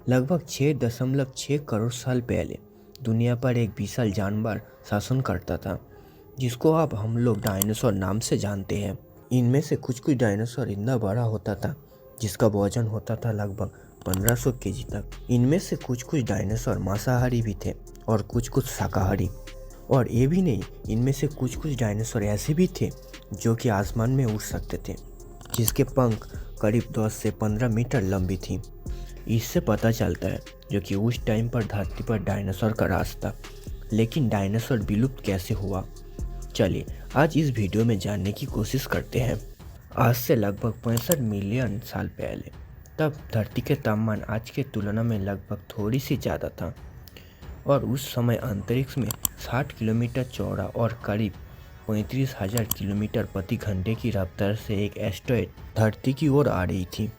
लगभग 6.6 करोड़ साल पहले दुनिया पर एक विशाल जानवर शासन करता था, जिसको अब हम लोग डायनासोर नाम से जानते हैं। इनमें से कुछ कुछ डायनासोर इतना बड़ा होता था जिसका वजन होता था लगभग 1500 केजी तक। इनमें से कुछ कुछ डायनासोर मांसाहारी भी थे और कुछ कुछ शाकाहारी। और ये भी नहीं, इनमें से कुछ कुछ डायनासोर ऐसे भी थे जो कि आसमान में उड़ सकते थे, जिसके पंख करीब 10 से 15 मीटर लंबी थी। इससे पता चलता है जो कि उस टाइम पर धरती पर डायनासोर का राज था। लेकिन डायनासोर विलुप्त कैसे हुआ, चलिए आज इस वीडियो में जानने की कोशिश करते हैं। आज से लगभग 65 मिलियन साल पहले तब धरती के तापमान आज के तुलना में लगभग थोड़ी सी ज़्यादा था, और उस समय अंतरिक्ष में 60 किलोमीटर चौड़ा और करीब 35,000 किलोमीटर प्रति घंटे की रफ्तार से एक एस्टेरॉयड धरती की ओर आ रही थी।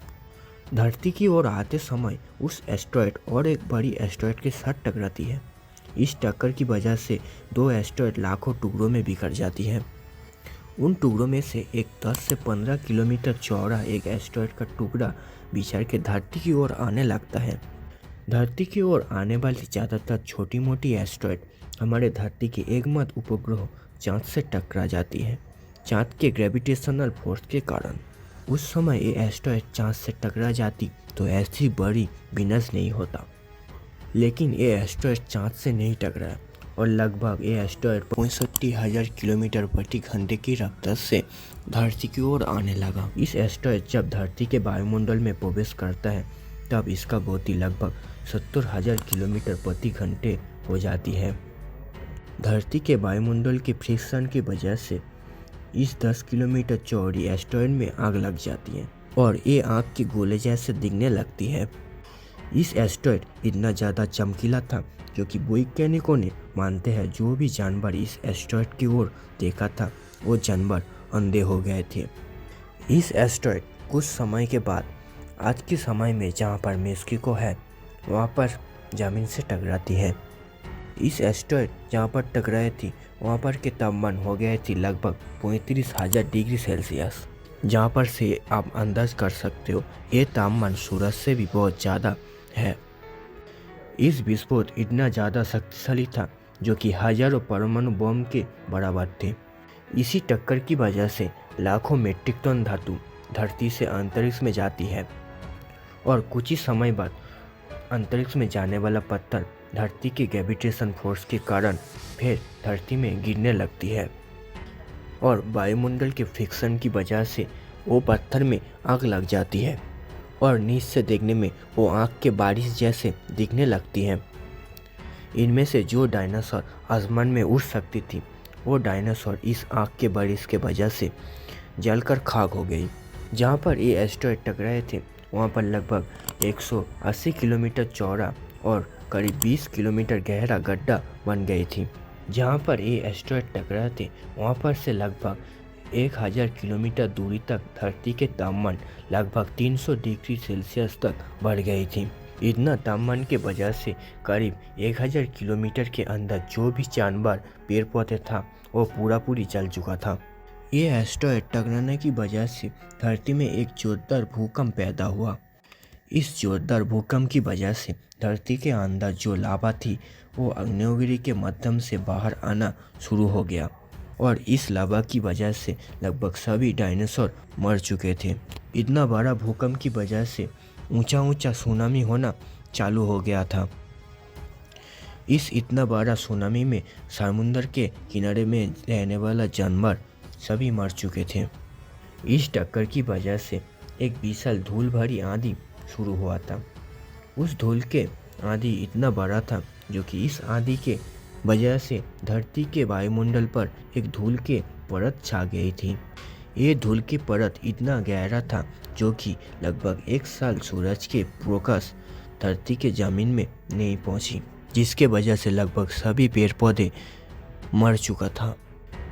धरती की ओर आते समय उस एस्टेरॉयड और एक बड़ी एस्टेरॉयड के साथ टकराती है। इस टक्कर की वजह से दो एस्टेरॉयड लाखों टुकड़ों में बिखर जाती है। उन टुकड़ों में से एक 10 से 15 किलोमीटर चौड़ा एक एस्टेरॉयड का टुकड़ा बिछड़ के धरती की ओर आने लगता है। धरती की ओर आने वाली ज़्यादातर छोटी मोटी एस्टेरॉयड हमारे धरती के एकमात्र उपग्रह चाँद से टकरा जाती है, चाँद के ग्रेविटेशनल फोर्स के कारण। उस समय ये एस्टेरॉयड चाँद से टकरा जाती तो ऐसी बड़ी विनाश नहीं होता, लेकिन ये एस्टेरॉयड चाँद से नहीं टकराया और लगभग ये एस्टेरॉयड 65,000 किलोमीटर प्रति घंटे की रफ्तार से धरती की ओर आने लगा। इस एस्टेरॉयड जब धरती के वायुमंडल में प्रवेश करता है तब इसका गति लगभग 70,000 किलोमीटर प्रति घंटे हो जाती है। धरती के वायुमंडल के फ्रिक्शन की वजह से इस 10 किलोमीटर चौड़ी एस्टेरॉयड में आग लग जाती है और ये आग के गोले जैसे दिखने लगती है। इस एस्टेरॉयड इतना ज़्यादा चमकीला था जो कि वैज्ञानिकों ने मानते हैं जो भी जानवर इस एस्टेरॉयड की ओर देखा था वो जानवर अंधे हो गए थे। इस एस्टेरॉयड कुछ समय के बाद आज के समय में जहाँ पर मेक्सिको है वहाँ पर ज़मीन से टकराती है। इस एस्टेरॉयड जहाँ पर टकराई थी वहाँ पर के तापमान हो गए थी लगभग 35,000 डिग्री सेल्सियस, जहाँ पर से आप अंदाज कर सकते हो ये तापमान सूरज से भी बहुत ज़्यादा है। इस विस्फोट इतना ज़्यादा शक्तिशाली था जो कि हजारों परमाणु बम के बराबर थे। इसी टक्कर की वजह से लाखों मेट्रिक टन धातु धरती से अंतरिक्ष में जाती है और कुछ ही समय बाद अंतरिक्ष में जाने वाला पत्थर धरती के ग्रेविटेशन फोर्स के कारण फिर धरती में गिरने लगती है और वायुमंडल के फ्रिक्शन की वजह से वो पत्थर में आग लग जाती है और नीचे से देखने में वो आग के बारिश जैसे दिखने लगती है। इनमें से जो डायनासोर आसमान में उड़ सकती थी वो डायनासोर इस आग के बारिश के वजह से जलकर खाक हो गई। जहाँ पर ये एस्टेरॉयड टकराए थे वहाँ पर लगभग 180 किलोमीटर चौड़ा और करीब 20 किलोमीटर गहरा गड्ढा बन गई थी। जहाँ पर ये एस्टेरॉयड टकराए थे वहाँ पर से लगभग 1000 किलोमीटर दूरी तक धरती के तापमान लगभग 300 डिग्री सेल्सियस तक बढ़ गई थी। इतना तापमान के वजह से करीब 1000 किलोमीटर के अंदर जो भी जानवर पेड़ पौधे था वो पूरी जल चुका था। ये एस्टेरॉयड टकराने की वजह से धरती में एक जोरदार भूकंप पैदा हुआ। इस जोरदार भूकंप की वजह से धरती के अंदर जो लावा थी वो आग्नेयगिरी के माध्यम से बाहर आना शुरू हो गया और इस लावा की वजह से लगभग सभी डायनासोर मर चुके थे। इतना बड़ा भूकंप की वजह से ऊंचा सुनामी होना चालू हो गया था। इस इतना बड़ा सुनामी में समुद्र के किनारे में रहने वाला जानवर सभी मर चुके थे। इस टक्कर की वजह से एक विशाल धूल भरी आंधी शुरू हुआ था। उस धूल के आंधी इतना बड़ा था जो कि इस आंधी के वजह से धरती के वायुमंडल पर एक धूल के परत छा गई थी। ये धूल की परत इतना गहरा था जो कि लगभग 1 साल सूरज के प्रकाश धरती के जमीन में नहीं पहुंची, जिसके वजह से लगभग सभी पेड़ पौधे मर चुका था।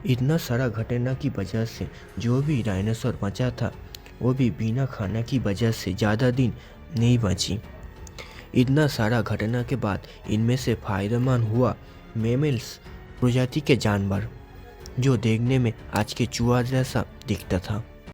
इतना सारा घटना की वजह से जो भी डायनासोर बचा था वो भी बिना खाना की वजह से ज़्यादा दिन नहीं बची। इतना सारा घटना के बाद इनमें से फायदेमंद हुआ मैमल्स प्रजाति के जानवर जो देखने में आज के चूहा जैसा दिखता था।